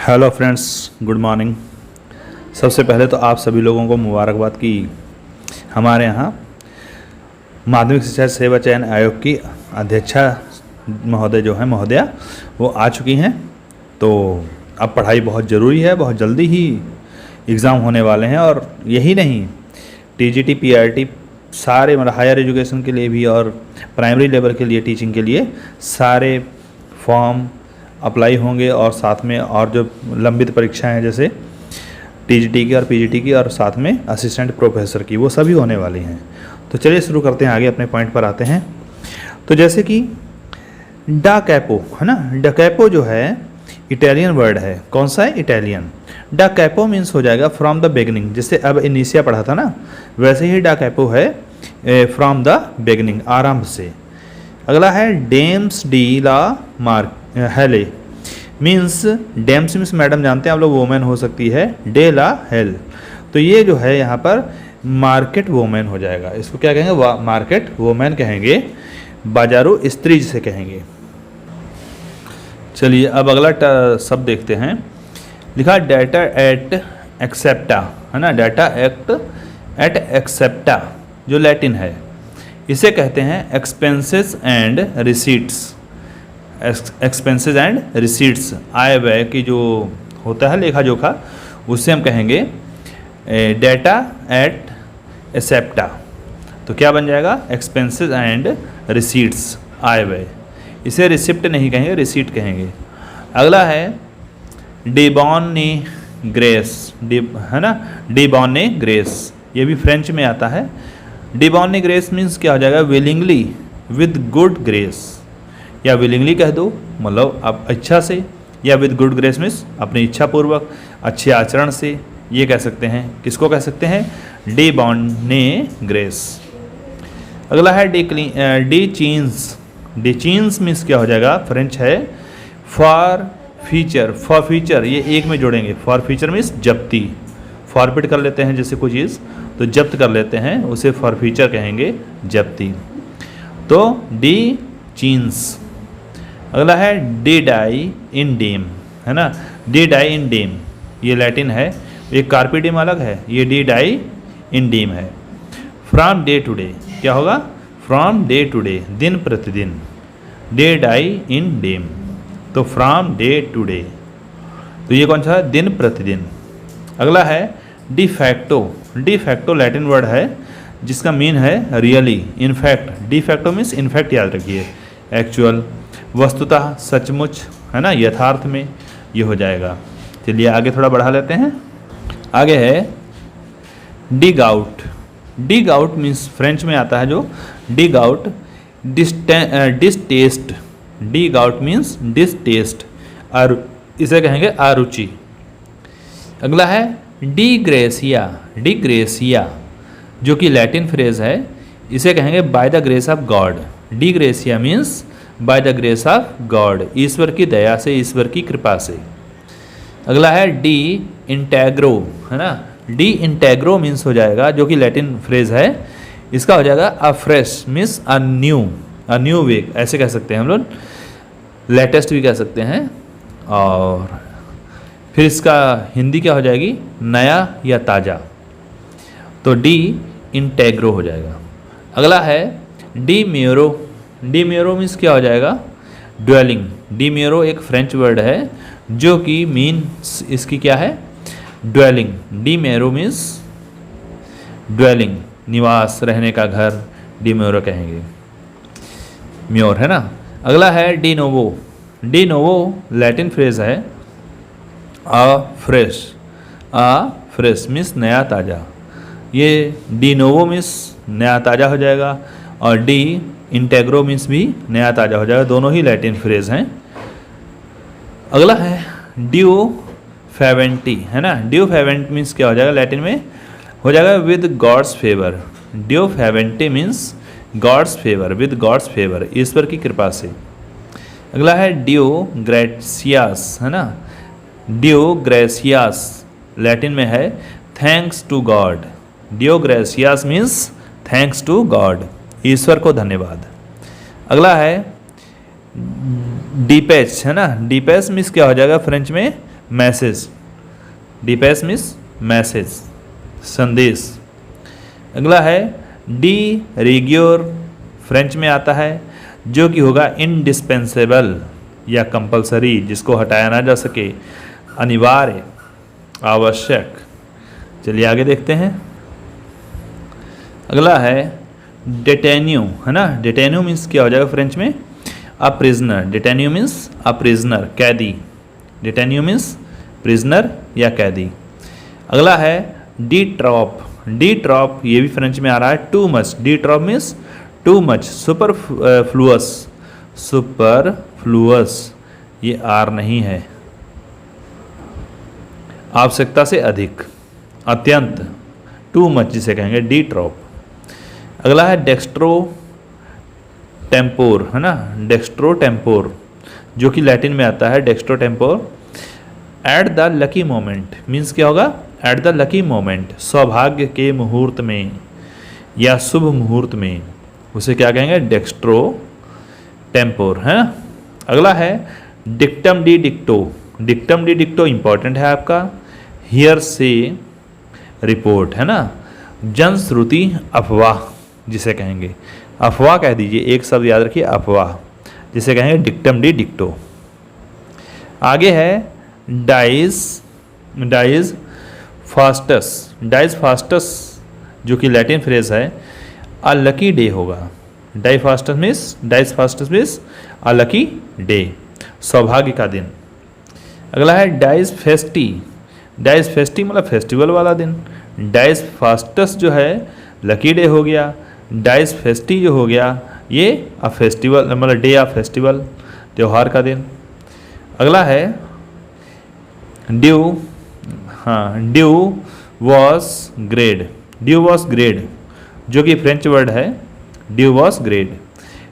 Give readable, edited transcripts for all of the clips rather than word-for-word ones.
Hello friends, good morning. सबसे पहले तो आप सभी लोगों को मुबारकबाद कि हमारे यहाँ माध्यमिक शिक्षा सेवा चयन आयोग की अध्यक्षा महोदय जो हैं महोदया वो आ चुकी हैं। तो अब पढ़ाई बहुत ज़रूरी है, बहुत जल्दी ही एग्ज़ाम होने वाले हैं। और यही नहीं, टीजीटी पीआरटी सारे मतलब हायर एजुकेशन के लिए भी और प्राइमरी लेवल के लिए टीचिंग के लिए सारे फॉर्म अप्लाई होंगे। और साथ में और जो लंबित परीक्षाएं हैं जैसे टीजीटी की और पीजीटी की और साथ में असिस्टेंट प्रोफेसर की, वो सभी होने वाली हैं। तो चलिए शुरू करते हैं, आगे अपने पॉइंट पर आते हैं। तो जैसे कि डा कैपो है ना, डा कैपो जो है इटालियन वर्ड है। कौन सा है? इटालियन। डा कैपो मीन्स हो जाएगा फ्रॉम द बिगनिंग। जैसे अब इनिशिया पढ़ा था ना, वैसे ही डा कैपो है फ्रॉम द बिगनिंग, आरंभ से। अगला है डेम्स डी ला मार्क हेले मीन्स, डेम्स मीन्स मैडम जानते हैं आप लोग, वोमेन हो सकती है। डे ला हेल, तो ये जो है यहाँ पर मार्केट वोमेन हो जाएगा। इसको क्या कहेंगे? मार्केट वोमेन कहेंगे, बाजारू स्त्री जिसे कहेंगे। चलिए अब अगला शब्द देखते हैं। लिखा डाटा एट एक्सेप्टा है ना, डाटा एट एक्सेप्टा जो लैटिन है, इसे कहते हैं expenses and receipts. Expenses and receipts, आय व्यय की जो होता है लेखा जोखा, उससे हम कहेंगे डाटा एट एक्सेप्टा। तो क्या बन जाएगा? एक्सपेंसेस एंड रिसीट्स, आय व्यय। इसे रिसिप्ट नहीं कहेंगे, रिसीट कहेंगे। अगला है डिबॉने ग्रेस, है ना, डिबॉने ग्रेस, ये भी फ्रेंच में आता है। डिबॉने ग्रेस मीन्स क्या हो जाएगा? विलिंगली विद गुड ग्रेस, या विलिंगली कह दो मतलब आप इच्छा से, या विद गुड ग्रेस मीन्स अपनी इच्छा पूर्वक, अच्छे आचरण से, ये कह सकते हैं। किसको कह सकते हैं? De bonne grace. अगला है डी चीन्स। डी चीन्स मीन्स क्या हो जाएगा? फ्रेंच है। फॉर फीचर, फॉर फीचर ये एक में जोड़ेंगे। फॉर फीचर मीन्स जब्ती, फॉरफिट कर लेते हैं जैसे कोई चीज़ तो जब्त कर लेते हैं, उसे फॉर फीचर कहेंगे, जब्ती। तो डी चीन्स। अगला है डी डाई इन डेम, है ना, डी डाई इन डेम, ये लैटिन है। एक कार्पेडियम अलग है, ये डी डाई इन डेम है। फ्रॉम डे टू डे क्या होगा? फ्रॉम डे टू डे, दिन प्रतिदिन, डे डाई इन डेम, तो फ्रॉम डे टू डे, तो ये कौन सा है? दिन प्रतिदिन। अगला है डिफैक्टो। डिफैक्टो लैटिन वर्ड है जिसका मीन है really, in fact. De facto means in fact याद रखिए, एक्चुअल, वस्तुतः, सचमुच, है ना, यथार्थ में, ये हो जाएगा। चलिए आगे थोड़ा बढ़ा लेते हैं। आगे है degout. Degout means French में आता है जो degout, distaste. Degout means distaste, और इसे कहेंगे अरुचि। अगला है डिग्रेसिया। डिग्रेसिया जो कि लैटिन फ्रेज है, इसे कहेंगे by the grace of God. Dei gratia means by the grace of God, ईश्वर की दया से, ईश्वर की कृपा से। अगला है डी इंटेग्रो, है ना, डी इंटेग्रो मीन्स हो जाएगा, जो कि लैटिन फ्रेज है, इसका हो जाएगा अ fresh means a new way, ऐसे कह सकते हैं हम लोग, लेटेस्ट भी कह सकते हैं। और फिर इसका हिंदी क्या हो जाएगी? नया या ताज़ा, तो डी इंटेग्रो हो जाएगा। अगला है डी म्यूरो। डी म्यूरो मीन्स क्या हो जाएगा? ड्वेलिंग। डी म्यूरो एक फ्रेंच वर्ड है जो कि मीन्स इसकी क्या है? ड्वेलिंग। डी म्यूरो मीन्स ड्वेलिंग, निवास, रहने का घर, डी म्यूरो कहेंगे, म्योर, है ना। अगला है de novo. De novo Latin phrase है, आ फ्रेश मीन्स नया ताज़ा, ये डी नोवो मीन्स नया ताज़ा हो जाएगा, और डी इंटेग्रो मीन्स भी नया ताज़ा हो जाएगा, दोनों ही लैटिन फ्रेज हैं। अगला है ड्यू फेवेंटी, है ना, ड्यू फेवेंट मीन्स क्या हो जाएगा? लैटिन में हो जाएगा with God's favour. Deo favente means God's favour, with God's favour, ईश्वर की कृपा से। अगला है ड्यू ग्रेसियास, है ना, ड्यू ग्रेसियास लैटिन में है thanks to God. Deo gratias means thanks to God, ईश्वर को धन्यवाद। अगला है डीपेच, है ना, डीपेच मीन्स क्या हो जाएगा? फ्रेंच में मैसेज, डिपेस मीन्स मैसेज, संदेश। अगला है डी रिग्योर, फ्रेंच में आता है, जो कि होगा इंडिस्पेंसेबल या कंपलसरी, जिसको हटाया ना जा सके, अनिवार्य, आवश्यक। चलिए आगे देखते हैं। अगला है डेटेन्यू, है ना। डेटेन्यू मीन्स क्या हो जाएगा फ्रेंच में, a prisoner. Detenu means a prisoner, कैदी। डेटेन्यू मीन्स प्रिजनर या कैदी। अगला है डी ट्रॉप। डी ट्रॉप ये भी फ्रेंच में आ रहा है, too much. De trop means too much, superfluous superfluous, सुपर फ्लूअस, ये आर नहीं है, आवश्यकता से अधिक, अत्यंत, टू मच जिसे कहेंगे डी ट्रॉप। अगला है डेक्स्ट्रो टेम्पोर, है ना। डेक्स्ट्रो टेम्पोर जो कि लैटिन में आता है, dextro tempore. At the lucky moment means क्या होगा, एट द लकी मोमेंट, सौभाग्य के मुहूर्त में या शुभ मुहूर्त में, उसे क्या कहेंगे, डेक्स्ट्रो टेम्पोर, है। अगला है dictum de dicto. Dictum de dicto important है आपका, हियर से रिपोर्ट, है ना। जनश्रुति अफवाह जिसे कहेंगे, अफवाह कह दीजिए, एक शब्द याद रखिए, अफवाह, जिसे कहेंगे डिक्टम डी डिक्टो। आगे है डाइज फास्टस। डाइज फास्टस जो कि लैटिन फ्रेज है, अ लकी डे होगा। Dies fastus means a lucky day, सौभाग्य का दिन। अगला है डाइज फेस्टी। डाइज फेस्टी मतलब फेस्टिवल वाला दिन। डाइज फास्टस जो है लकी डे हो गया, डाइज फेस्टी जो हो गया ये अ फेस्टिवल मतलब डे ऑफ फेस्टिवल, त्यौहार का दिन। अगला है ड्यू, हाँ, dieu vous garde. Dieu vous garde जो कि फ्रेंच वर्ड है, dieu vous garde.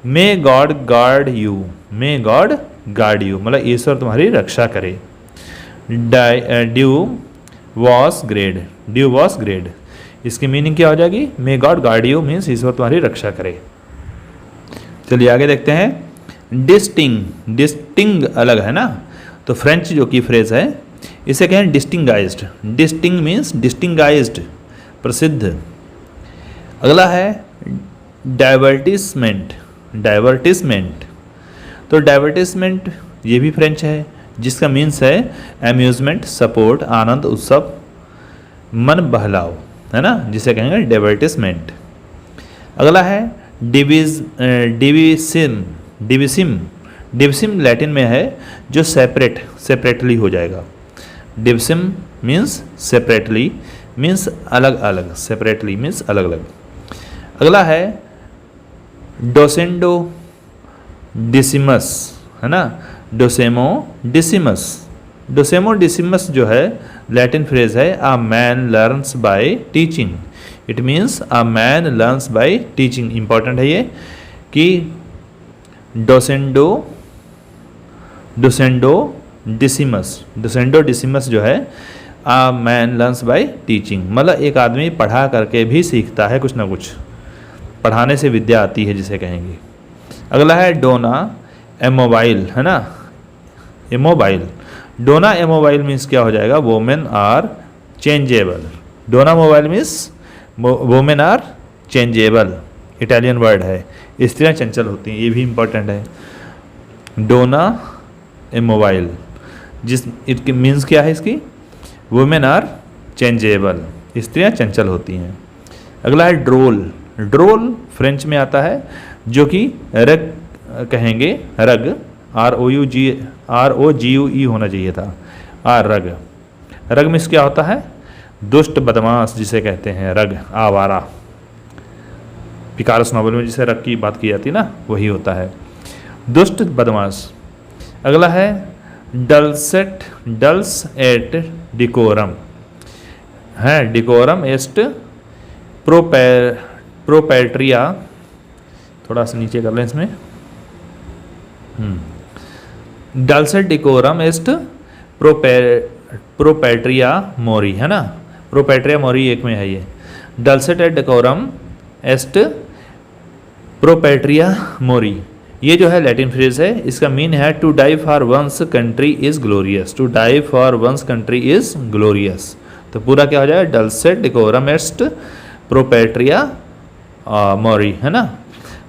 May God guard you, may God guard you मतलब ईश्वर तुम्हारी रक्षा करे। Dieu vous garde, dieu vous garde, इसकी मीनिंग क्या हो जाएगी, may God guard you means ईश्वर तुम्हारी रक्षा करे। चलिए आगे देखते हैं। डिस्टिंग, डिस्टिंग अलग है ना, तो फ्रेंच जो की फ्रेज है इसे कहें डिस्टिंगाइज्ड। डिस्टिंग मीन्स डिस्टिंगाइज्ड, प्रसिद्ध। अगला है डाइवर्टिसमेंट। डाइवर्टिसमेंट, तो डाइवर्टिसमेंट ये भी फ्रेंच है, जिसका मीन्स है अम्यूजमेंट, सपोर्ट, आनंद, उत्सव, मन बहलाव, है ना, जिसे कहेंगे डाइवर्टिसमेंट। अगला है डिविसिम। डिविसिम, डिविसिम लैटिन में है जो सेपरेट, सेपरेटली हो जाएगा। डिविसिम मीन्स सेपरेटली, मीन्स अलग अलग, सेपरेटली मीन्स अलग अलग। अगला है डोसेंडो डिसिमस, है ना, डोसेमो डिसिमस। डोसेमो डिसिमस जो है लैटिन फ्रेज है, a man learns bye teaching. It means a man learns bye teaching. Important है ये कि डोसेंडो डिसिमस, डोसेंडो डिसिमस जो है a man learns bye teaching मतलब एक आदमी पढ़ा करके भी सीखता है कुछ ना कुछ, पढ़ाने से विद्या आती है जिसे कहेंगे। अगला है डोना एमोबाइल, है ना, एमोबाइल। डोना एमोबाइल मीन्स क्या हो जाएगा, women are changeable. Donna mobile means women are changeable, Italian word है, स्त्रियाँ चंचल होती हैं, ये भी इम्पोर्टेंट है। डोना एमोबाइल जिस इट मीन्स क्या है इसकी, वुमेन आर चेंजेबल, स्त्रियाँ चंचल होती हैं। अगला है ड्रोल। ड्रोल फ्रेंच में आता है जो कि रग कहेंगे, रग, ROGUE होना चाहिए था, रग। रग मीन्स क्या होता है, दुष्ट बदमाश जिसे कहते हैं, रग, आवारा। पिकारस नॉवल में जिसे रग की बात की जाती है ना, वही होता है, दुष्ट बदमाश। अगला है डल्स एट डिकोरम, है, डिकोरम एस्ट प्रोपेट्रिया, थोड़ा सा नीचे कर लें इसमें, डल्सेट डिकोरम एस्ट प्रोपेट्रिया मोरी, है ना, प्रोपेट्रिया मोरी एक में है ये। डल्सेट एट डिकोरम एस्ट प्रोपेट्रिया मोरी, ये जो है लैटिन फ्रेज है, इसका मीन है to die for one's country is glorious. To die for one's country is glorious. तो पूरा क्या हो जाएगा, डल्सेट डिकोरम एस्ट प्रोपेट्रिया मॉरी, है ना।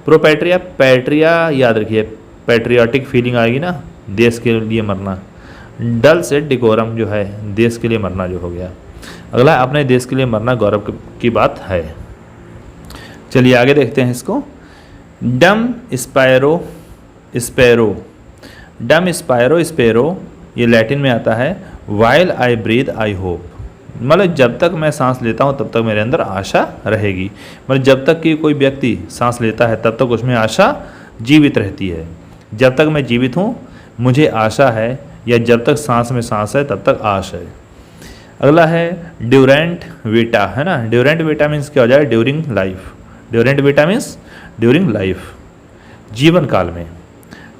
प्रोपेट्रिया, पैट्रिया याद रखिए, पैट्रियाटिक फीलिंग आएगी ना, देश के लिए मरना। डल्सेट डिकोरम जो है देश के लिए मरना जो हो गया। अगला अपने देश के लिए मरना गौरव की बात है। चलिए आगे देखते हैं इसको। डम स्पायरो स्पैरो, डम स्पायरो स्पैरो ये लैटिन में आता है। While I breathe I hope, मतलब जब तक मैं सांस लेता हूँ तब तक मेरे अंदर आशा रहेगी। मतलब जब तक कि कोई व्यक्ति सांस लेता है तब तक उसमें आशा जीवित रहती है। जब तक मैं जीवित हूँ मुझे आशा है, या जब तक सांस में सांस है तब तक आश है। अगला है ड्यूरेंट वीटा, है ना। ड्यूरेंट वीटा मीन्स क्या हो जाए, during life. Durante vita means during life, जीवन काल में।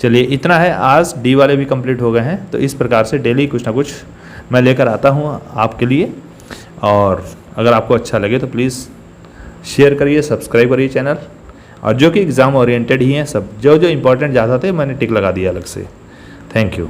चलिए इतना है, आज डी वाले भी कंप्लीट हो गए हैं। तो इस प्रकार से डेली कुछ ना कुछ मैं लेकर आता हूँ आपके लिए। और अगर आपको अच्छा लगे तो प्लीज़ शेयर करिए, सब्सक्राइब करिए चैनल। और जो कि एग्ज़ाम ओरिएंटेड ही हैं सब, जो जो इंपॉर्टेंट ज़्यादा थे मैंने टिक लगा दिया अलग से। Thank you.